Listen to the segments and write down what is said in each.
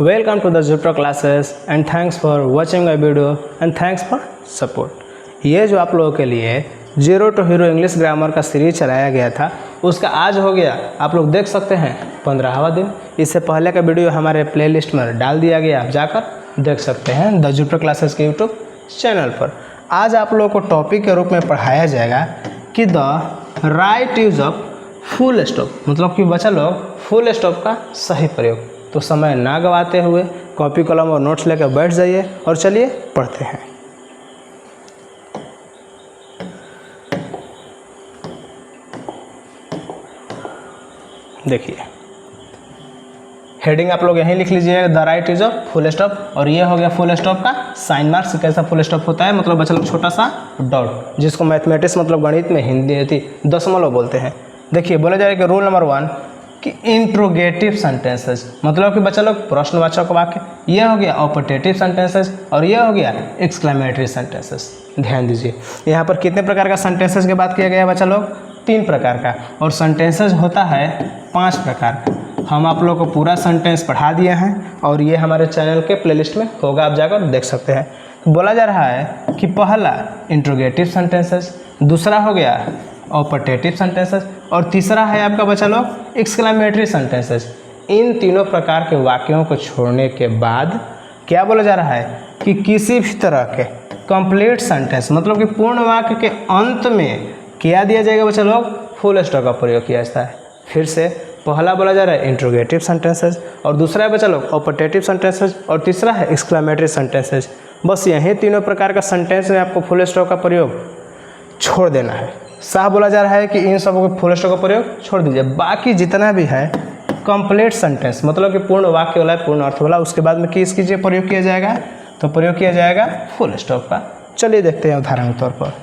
Welcome to the Jupiter classes and thanks for watching my video and thanks for support। ये जो आप लोगों के लिए zero to hero English grammar का सीरीज चलाया गया था उसका आज हो गया, आप लोग देख सकते हैं 15वां दिन। इससे पहले का वीडियो हमारे प्लेलिस्ट में डाल दिया गया, आप जाकर देख सकते हैं द जुपिटर क्लासेस के यूट्यूब चैनल पर। आज आप लोगों को टॉपिक के रूप में पढ़ाया जाएगा कि the right use of full stop, मतलब कि बच्चा लोग फुल स्टॉप का सही प्रयोग। तो समय ना गवाते हुए कॉपी कलम और नोट्स लेकर बैठ जाइए और चलिए पढ़ते हैं। देखिए हेडिंग आप लोग यहीं लिख लीजिए, the right use of full stop, और ये हो गया फुल स्टॉप का साइन मार्क्स। कैसा फुल स्टॉप होता है, मतलब बच्चा लोग छोटा सा डॉट, जिसको मैथमेटिक्स मतलब गणित में हिंदी दशमलव बोलते हैं। देखिए बोला जाएगा रूल नंबर 1 कि इंट्रोगेटिव सेंटेंसेस, मतलब कि बच्चा लोग प्रश्नवाचक वाक्य, ये हो गया ऑपरेटिव सेंटेंसेस और ये हो गया एक्सक्लेमेटरी सेंटेंसेस। ध्यान दीजिए यहाँ पर कितने प्रकार का सेंटेंसेस की बात किया गया है बच्चा लोग, 3 प्रकार का, और सेंटेंसेस होता है 5 प्रकार का। हम आप लोग को पूरा सेंटेंस पढ़ा दिए हैं और ये हमारे चैनल के प्लेलिस्ट में होगा, आप जाकर देख सकते हैं। तो बोला जा रहा है कि पहला इंट्रोगेटिव सेंटेंसेस, दूसरा हो गया ऑपरेटिव सेंटेंसेस और तीसरा है आपका बच्चा लोग एक्सक्लेमेटरी सेंटेंसेस। इन तीनों प्रकार के वाक्यों को छोड़ने के बाद क्या बोला जा रहा है कि किसी भी तरह के कंप्लीट सेंटेंस, मतलब कि पूर्ण वाक्य के अंत में क्या दिया जाएगा बच्चा लोग, फुल स्टॉप का प्रयोग किया जाता है। फिर से पहला बोला जा रहा है इंट्रोगेटिव सेंटेंसेस और दूसरा है बच्चा लोग ऑपरेटिव सेंटेंसेस और तीसरा है एक्सक्लेमेटरी सेंटेंसेस। बस यही तीनों प्रकार का सेंटेंस में आपको फुल स्टॉप का प्रयोग छोड़ देना है। साफ बोला जा रहा है कि इन सब को फुल स्टॉप का प्रयोग छोड़ दीजिए, बाकी जितना भी है कंप्लीट सेंटेंस, मतलब कि पूर्ण वाक्य वाला है, पूर्ण अर्थ वाला, उसके बाद में किस कीजिए प्रयोग किया जाएगा, तो प्रयोग किया जाएगा फुल स्टॉप का। चलिए देखते हैं उदाहरण के तौर पर।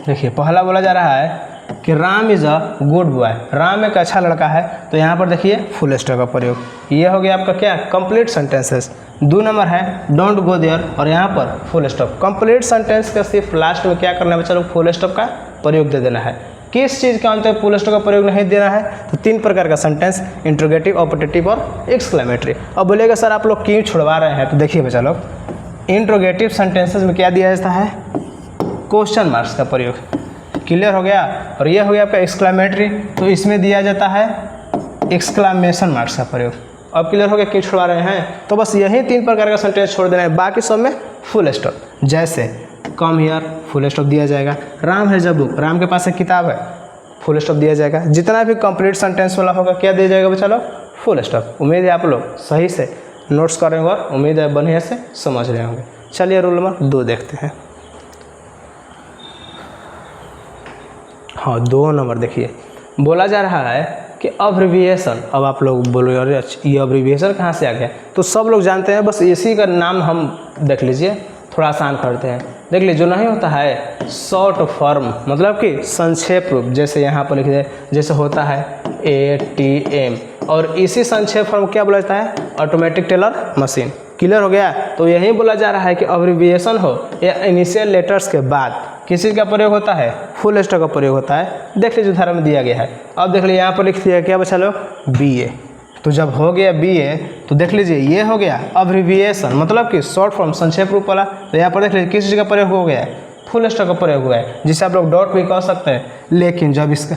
देखिए पहला बोला जा रहा है कि Ram is a good boy, Ram एक अच्छा लड़का है, तो यहाँ पर देखिए फुल स्टॉप का प्रयोग। ये हो गया आपका क्या, कंप्लीट सेंटेंसेस। 2 नंबर है डोंट गो देयर और यहाँ पर फुल स्टॉप। कंप्लीट सेंटेंस का सिर्फ लास्ट में क्या करना है बच्चा लोग, फुल स्टॉप का प्रयोग दे देना है। किस चीज़ के अंत में फुल स्टॉप का प्रयोग नहीं देना है, तो 3 प्रकार का सेंटेंस, इंट्रोगेटिव, ऑपरेटिव और एक्सक्लेमेटरी। अब बोलेगा सर आप लोग क्यों छुड़वा रहे हैं, तो देखिए बच्चा लोग इंट्रोगेटिव सेंटेंसेस में क्या दिया जाता है, क्वेश्चन मार्क्स का प्रयोग। क्लियर हो गया। और ये हो गया आपका एक्सक्लेमेटरी, तो इसमें दिया जाता है एक्सक्लेमेशन मार्क्स का प्रयोग। अब क्लियर हो गया क्यों छुड़वा रहे हैं, तो बस यही 3 प्रकार का सेंटेंस छोड़ देना है, बाकी सब में फुल स्टॉप। जैसे कम हियर, फुल स्टॉप दिया जाएगा। राम है जब बुक, राम के पास एक किताब है, फुल स्टॉप दिया जाएगा। जितना भी कंप्लीट सेंटेंस वाला होगा क्या दिया जाएगा बच्चा लोग, फुल स्टॉप। उम्मीद है आप लोग सही से नोट्स कर रहे होंगे और उम्मीद है बढ़िया से समझ रहे होंगे। चलिए रूल नंबर 2 देखते हैं। हाँ 2 नंबर देखिए बोला जा रहा है कि अब्रिविएशन। अब आप लोग बोल रहे हैं अरे ये अब्रिविएशन कहाँ से आ गया, तो सब लोग जानते हैं, बस इसी का नाम हम देख लीजिए, थोड़ा आसान करते हैं। देख लीजिए जो नहीं होता है शॉर्ट फॉर्म, मतलब कि संक्षेप रूप, जैसे यहाँ पर लिख दे, जैसे होता है ATM, और इसी संक्षेप फॉर्म क्या बोला जाता है, ऑटोमेटिक टेलर मशीन। क्लियर हो गया। तो यही बोला जा रहा है कि अब्रिविएशन हो या इनिशियल लेटर्स के बाद किसी का प्रयोग होता है, फुल स्टॉप का प्रयोग होता है। देख लीजिए उदाहरण में दिया गया है। अब देख लीजिए यहाँ पर लिख दिया क्या बच्चा लोग, BA। तो जब हो गया BA तो देख लीजिए ये हो गया अब्रिविएशन, मतलब कि शॉर्ट फॉर्म संक्षेप रूप वाला। तो यहाँ पर देख लीजिए किस चीज़ का प्रयोग हो गया है, फुल स्टॉप का प्रयोग हुआ है, जिसे आप लोग डॉट भी कह सकते हैं। लेकिन जब इसका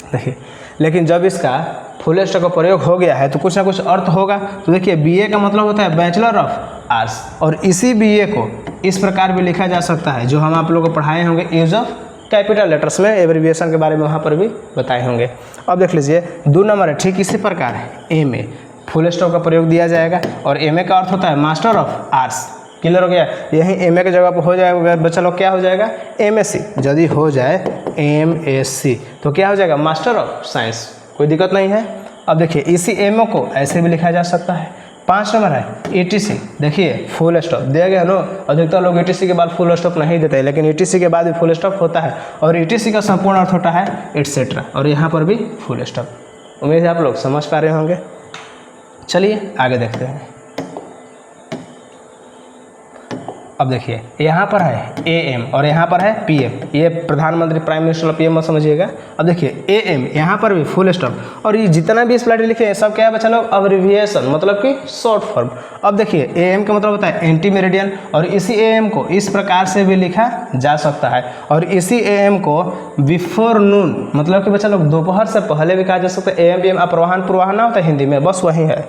देखिए, लेकिन जब इसका फुल स्टॉप का प्रयोग हो गया है तो कुछ ना कुछ अर्थ होगा। तो देखिए BA का मतलब होता है बैचलर ऑफ आर्ट्स, और इसी BA को इस प्रकार भी लिखा जा सकता है जो हम आप लोगों को पढ़ाए होंगे यूज ऑफ कैपिटल लेटर्स में, एब्रिविएशन के बारे में वहाँ पर भी बताए होंगे। अब देख लीजिए 2 नंबर है, ठीक इसी प्रकार है MA, फुल स्टॉप का प्रयोग दिया जाएगा और MA का अर्थ होता है मास्टर ऑफ आर्ट्स। क्लियर हो गया। यही MA के जगह पर हो जाएगा बच्चा लोग क्या हो जाएगा, MSc। यदि हो जाए MSc तो क्या हो जाएगा, मास्टर ऑफ साइंस। कोई दिक्कत नहीं है। अब देखिए इसी MO को ऐसे भी लिखा जा सकता है। 5 नंबर है ETC। देखिए फुल स्टॉप दिया गया नो, अधिकतर लोग ETC के बाद फुल स्टॉप नहीं देते, लेकिन ETC के बाद भी फुल स्टॉप होता है और ETC का संपूर्ण अर्थ होता है एटसेट्रा, और यहाँ पर भी फुल स्टॉप। उम्मीद है आप लोग समझ पा रहे होंगे। चलिए आगे देखते हैं। अब देखिए यहाँ पर है AM और यहाँ पर है PM, ये प्रधानमंत्री प्राइम मिनिस्टर PM मत समझिएगा। अब देखिए AM यहाँ पर भी फुल स्टॉप और ये जितना भी स्लाइड लिखे हैं सब क्या है बच्चा लोग, अब्रिविएशन मतलब कि शॉर्ट फॉर्म। अब देखिए AM का मतलब होता है एंटी मेरिडियन और इसी AM को इस प्रकार से भी लिखा जा सकता है और इसी AM को बिफोर नून मतलब कि बच्चा लोग दोपहर से पहले भी कहा जा सकता है। AM PM अपराह्न पूर्वाह्न ना होता है हिंदी में, बस वही है।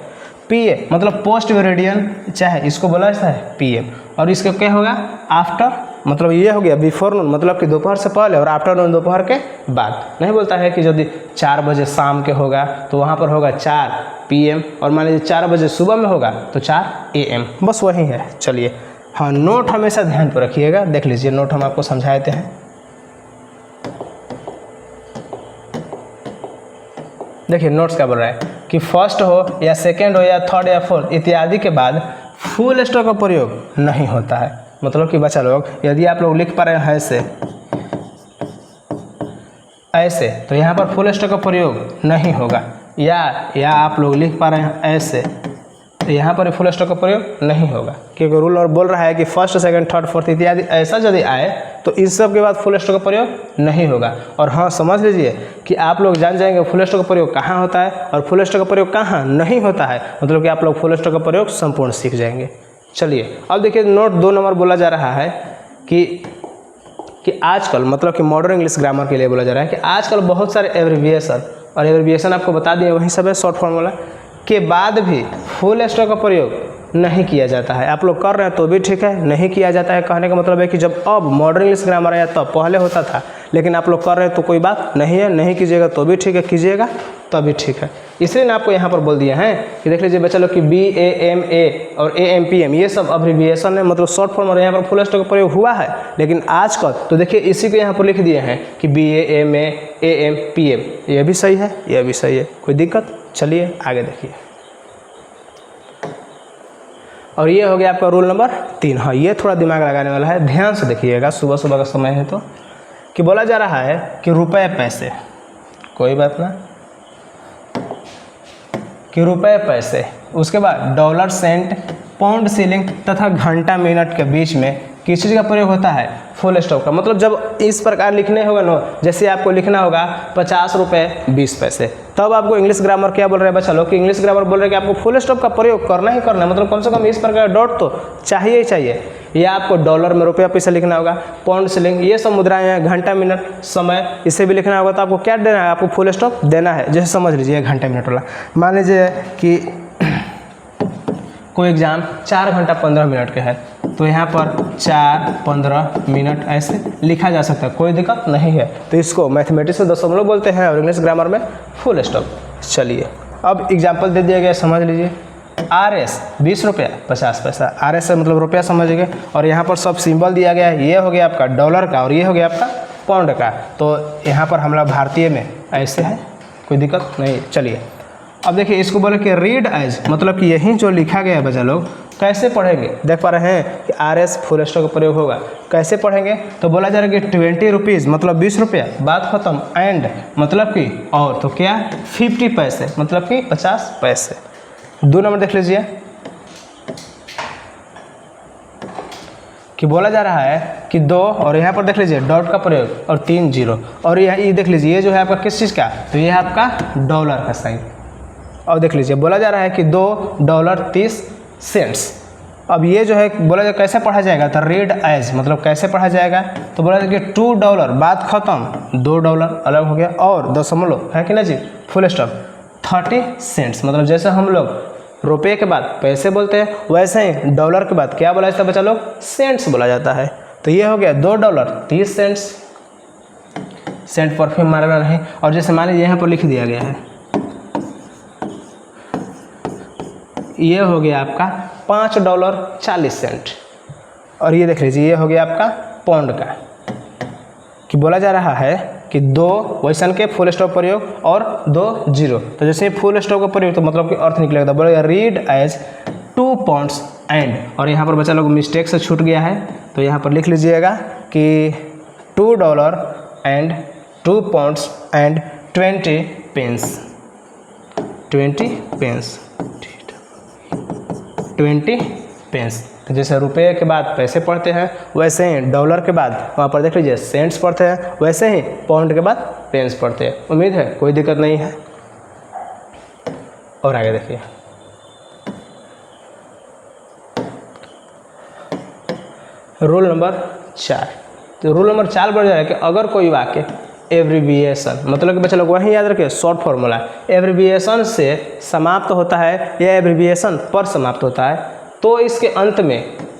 PA मतलब पोस्ट मेरिडियन चाहे इसको बोला जाता है PM और इसका क्या होगा आफ्टर, मतलब ये हो गया बिफोर नून मतलब कि दोपहर से पहले और आफ्टर नून दोपहर के बाद। नहीं बोलता है कि यदि 4 बजे शाम के होगा तो वहाँ पर होगा 4 PM और मान लीजिए 4 बजे सुबह में होगा तो 4 AM, बस वही है। चलिए हाँ, नोट हमेशा ध्यान पर रखिएगा, देख लीजिए नोट हम आपको समझाते हैं। देखिए नोट्स क्या बोल रहा है कि फर्स्ट हो या सेकेंड हो या थर्ड या फोर्थ इत्यादि के बाद फुल स्टॉप का प्रयोग नहीं होता है। मतलब कि बच्चा लोग यदि आप लोग लिख पा रहे हैं ऐसे तो यहाँ पर फुल स्टॉप का प्रयोग नहीं होगा, या आप लोग लिख पा रहे हैं ऐसे तो यहाँ पर फुल स्टॉप का प्रयोग नहीं होगा, क्योंकि रूल और बोल रहा है कि फर्स्ट सेकंड थर्ड फोर्थ इत्यादि ऐसा यदि आए तो इन सब के बाद फुल स्टॉप का प्रयोग नहीं होगा। और हाँ समझ लीजिए कि आप लोग जान जाएंगे फुल स्टॉप का प्रयोग कहाँ होता है और फुल स्टॉप का प्रयोग कहाँ नहीं होता है, मतलब कि आप लोग फुल स्टॉप का प्रयोग संपूर्ण सीख जाएंगे। चलिए अब देखिए नोट 2 नंबर बोला जा रहा है कि आजकल मतलब कि मॉडर्न इंग्लिश ग्रामर के लिए बोला जा रहा है कि आजकल बहुत सारे एब्रिविएशन, और एब्रिविएशन आपको बता दिए वही सब है शॉर्ट फॉर्मूला के बाद भी फुल स्टॉप का प्रयोग नहीं किया जाता है। आप लोग कर रहे हैं तो भी ठीक है, नहीं किया जाता है कहने का मतलब है कि जब अब मॉडर्न इंग्लिश ग्रामर आया तब पहले होता था, लेकिन आप लोग कर रहे हैं तो कोई बात नहीं है, नहीं कीजिएगा तो भी ठीक है, कीजिएगा तो भी ठीक है। इसलिए ना आपको यहाँ पर बोल दिया है कि देख लीजिए बच्चा लोग कि BAMA और AMPM ये सब अब्रिविएशन है, मतलब शॉर्ट फॉर्म, और यहाँ पर फुल स्टॉप का प्रयोग हुआ है लेकिन आजकल तो देखिए इसी को यहाँ पर लिख दिए हैं कि BAMA AMPM, ये भी सही है, ये भी सही है, कोई दिक्कत। चलिए आगे देखिए, और ये हो गया आपका रूल नंबर 3। हाँ ये थोड़ा दिमाग लगाने वाला है, ध्यान से देखिएगा, सुबह सुबह का समय है तो कि बोला जा रहा है कि रुपए पैसे, कोई बात ना, कि रुपए पैसे, उसके बाद डॉलर सेंट पाउंड शिलिंग तथा घंटा मिनट के बीच में किस चीज़ का प्रयोग होता है, फुल स्टॉप का। मतलब जब इस प्रकार लिखने होगा ना, जैसे आपको लिखना होगा 50 रुपये 20 पैसे, तब आपको इंग्लिश ग्रामर क्या बोल रहे हैं बच्चा लोग कि इंग्लिश ग्रामर बोल रहे हैं कि आपको फुल स्टॉप का प्रयोग करना ही करना है, मतलब कम से कम इस प्रकार डॉट तो चाहिए ही चाहिए। या आपको डॉलर में रुपया पैसा लिखना होगा, पाउंड शिलिंग ये सब मुद्राएं हैं, घंटा मिनट समय इसे भी लिखना होगा, तो आपको क्या देना है, आपको फुल स्टॉप देना है। जैसे समझ लीजिए घंटा मिनट वाला, मान लीजिए कि कोई एग्ज़ाम 4 घंटा 15 मिनट के है तो यहाँ पर 4-15 मिनट ऐसे लिखा जा सकता है, कोई दिक्कत नहीं है। तो इसको मैथमेटिक्स में दशमलव बोलते हैं और इंग्लिश ग्रामर में फुल स्टॉप। चलिए अब एग्जाम्पल दे दिया गया, समझ लीजिए। RS 20 रुपया 50 पैसा, RS से मतलब रुपया समझिए, और यहाँ पर सब सिंबल दिया गया है, ये हो गया आपका डॉलर का और ये हो गया आपका पाउंड का। तो यहाँ पर हमारा भारतीय में ऐसे है, कोई दिक्कत नहीं। चलिए अब देखिए इसको बोले कि रीड एज, मतलब कि यही जो लिखा गया है बच्चा लोग कैसे पढ़ेंगे, देख पा रहे हैं कि RS फुल स्टॉप का प्रयोग होगा, कैसे पढ़ेंगे। तो बोला जा रहा है कि 20 रुपीज़ मतलब 20 रुपया, बात खत्म, एंड मतलब कि और, तो क्या 50 पैसे मतलब कि 50 पैसे। 2 नंबर देख लीजिए कि बोला जा रहा है कि 2 और यहाँ पर देख लीजिए डॉट का प्रयोग और 3 जीरो, और ये देख लीजिए ये जो है आपका किस चीज़ का, तो ये है आपका डॉलर का साइन। और देख लीजिए बोला जा रहा है कि $2.30। अब ये जो है बोला जाए कैसे पढ़ा जाएगा, तो रीड एज मतलब कैसे पढ़ा जाएगा, तो बोला जाएगा कि $2, बात खत्म, $2 अलग हो गया और दशमलव है कि ना जी, फुल स्टॉप 30 सेंट्स। मतलब जैसे हम लोग रुपये के बाद पैसे बोलते हैं वैसे ही डॉलर के बाद क्या बोला जाता है बच्चा लोग, सेंट्स बोला जाता है। तो ये हो गया $2.30। सेंट परफ्यूम मारना नहीं, और जैसे मान लीजिए यहाँ पर लिख दिया गया है, ये हो गया आपका $5.40, और ये देख लीजिए ये हो गया आपका पाउंड का। कि बोला जा रहा है कि 2 वैसन के फुल स्टॉप प्रयोग और 2 जीरो, तो जैसे फुल स्टॉप का प्रयोग तो मतलब कि अर्थ निकलेगा, बोलेगा रीड एज 2 पाउंड्स एंड, और यहाँ पर बच्चा लोग मिस्टेक से छूट गया है तो यहाँ पर लिख लीजिएगा कि $2 and 2 pounds and 20 pence, 20 pence. जैसे रुपये के बाद पैसे पढ़ते हैं, वैसे ही डॉलर के बाद वहाँ पर देख लीजिए सेंट्स पढ़ते हैं, वैसे ही पाउंड के बाद पेंस पढ़ते हैं। उम्मीद है कोई दिक्कत नहीं है। और आगे देखिए, रूल नंबर 4। तो रूल नंबर 4 बढ़ जाए कि अगर कोई वाक्य एब्रीविएशन, मतलब कि बच्चे लोग वहीं याद रखिए शॉर्ट फॉर्मूला, एब्रीविएशन से समाप्त होता है या एब्रीविएशन पर समाप्त होता है, तो इसके अंत में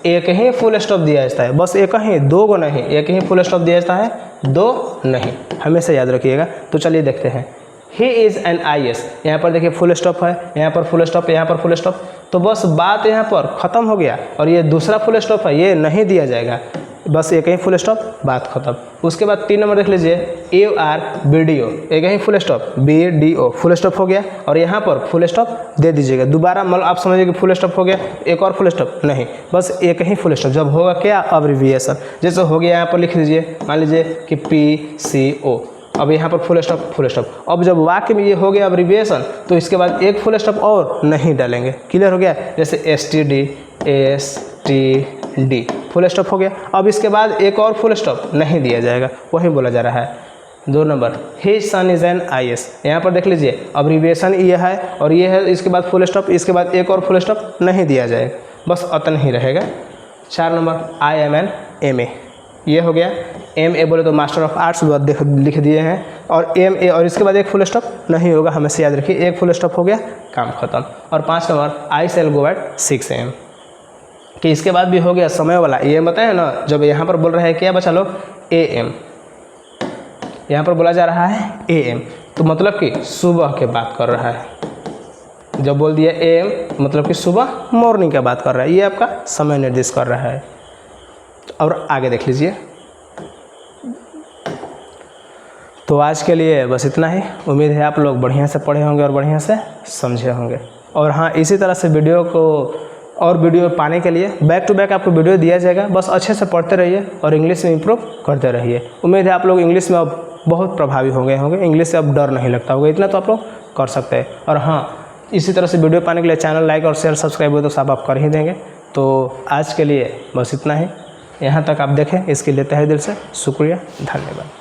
एक ही फुल स्टॉप दिया जाता है। बस एक ही, दो गो नहीं, एक ही फुल स्टॉप दिया जाता है, दो नहीं, हमेशा याद रखिएगा। तो चलिए देखते हैं। ही इज़ एन IAS, यहाँ पर देखिए फुल स्टॉप है, यहाँ पर फुल स्टॉप, यहाँ पर फुल स्टॉप, तो बस बात यहाँ पर ख़त्म हो गया। और ये दूसरा फुल स्टॉप है, ये नहीं दिया जाएगा, बस एक ही फुल स्टॉप, बात खत्म। उसके बाद 3 नंबर देख लीजिए, ARBDO, एक ही full stop, BDO full stop हो गया, और यहाँ पर फुल स्टॉप दे दीजिएगा। दोबारा मतलब आप समझिए कि फुल स्टॉप हो गया, एक और फुल स्टॉप नहीं, बस एक ही फुल स्टॉप। जब होगा क्या, अब्रिविएशन, जैसे हो गया यहाँ पर लिख लीजिए, मान लीजिए कि PCO, अब यहाँ पर फुल स्टॉप, फुल स्टॉप। अब जब वाक्य में ये हो गया अब्रिविएशन, तो इसके बाद एक फुल स्टॉप और नहीं डालेंगे। क्लियर हो गया, जैसे STD, STD फुल स्टॉप हो गया। अब इसके बाद एक और फुल स्टॉप नहीं दिया जाएगा, वही बोला जा रहा है। 2 number, his son is an IAS, यहाँ पर देख लीजिए अब्रिविएशन ये है और ये है, इसके बाद फुल स्टॉप, इसके बाद एक और फुल स्टॉप नहीं दिया जाएगा, बस अतन ही रहेगा। 4 number, I am an MA, ये हो गया। MA बोले तो मास्टर ऑफ आर्ट्स लिख दिए हैं, और MA और इसके बाद एक फुल स्टॉप नहीं होगा, हमेशा याद रखिए, एक फुल स्टॉप हो गया, काम खत्म। और 5 number, I shall go at 6 AM, कि इसके बाद भी हो गया समय वाला। ये बताए ना, जब यहाँ पर बोल रहे हैं क्या बच्चा लोग, AM, यहाँ पर बोला जा रहा है AM, तो मतलब कि सुबह के बात कर रहा है। जब बोल दिया AM मतलब कि सुबह, मॉर्निंग का बात कर रहा है, ये आपका समय निर्देश कर रहा है। और आगे देख लीजिए। तो आज के लिए बस इतना ही। उम्मीद है आप लोग बढ़िया से पढ़े होंगे और बढ़िया से समझे होंगे। और हाँ, इसी तरह से वीडियो को और वीडियो पाने के लिए बैक टू बैक आपको वीडियो दिया जाएगा, बस अच्छे से पढ़ते रहिए और इंग्लिश में इम्प्रूव करते रहिए। उम्मीद है आप लोग इंग्लिश में अब बहुत प्रभावी हो गए होंगे, इंग्लिश से अब डर नहीं लगता होगा, इतना तो आप लोग कर सकते हैं। और हाँ, इसी तरह से वीडियो पाने के लिए चैनल लाइक और शेयर सब्सक्राइब हो तो सब आप कर ही देंगे। तो आज के लिए बस इतना ही, यहाँ तक आप देखें, इसके लिए तहे दिल से शुक्रिया, धन्यवाद।